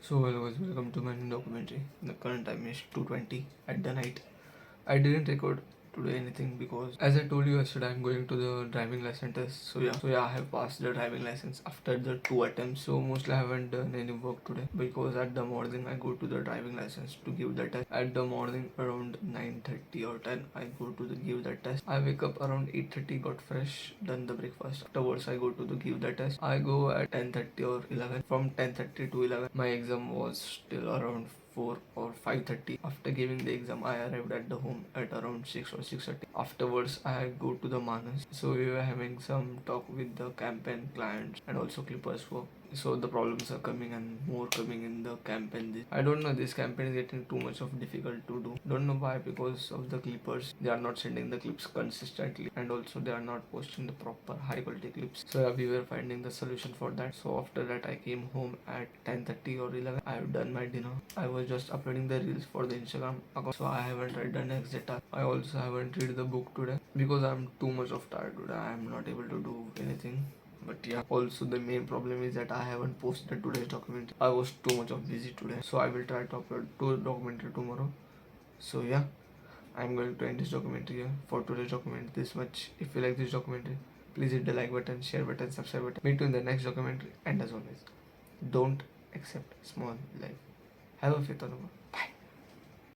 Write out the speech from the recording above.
So hello guys, welcome to my new documentary. The current time is 2:20 at the night. I didn't record today anything because as I told you yesterday I'm going to the driving license test. So yeah, I have passed the driving license after the 2 attempts. So mostly I haven't done any work today because at the morning I go to the driving license to give the test. At the morning around 9:30 or 10 I go to the give the test. I wake up around 8:30, got fresh, done the breakfast. Afterwards I go to the give the test. I go at 10:30 or 11. From 10:30 to 11 my exam was still around 4 or 5:30. After giving the exam, I arrived at the home at around 6 or 6:30. Afterwards, I go to the Manas. So we were having some talk with the campaign clients and also Clippers work. So the problems are coming and more coming in the campaign. I don't know, this campaign is getting too much of difficult to do. Don't know why, because of the Clippers. They are not sending the clips consistently and also they are not posting the proper high quality clips. So yeah, we were finding the solution for that. So after that I came home at 10:30 or 11. I have done my dinner. I was just uploading the reels for the Instagram account. So I haven't read the next data. I also haven't read the book today because I'm too much of tired today. I am not able to do anything. But yeah, also the main problem is that I haven't posted today's documentary. I was too much of busy today. So I will try to upload two documentary tomorrow. So yeah, I'm going to end this documentary here for today's documentary. This much. If you like this documentary, please hit the like button, share button, subscribe button. Meet you in the next documentary. And as always, don't accept small life. Have a faith on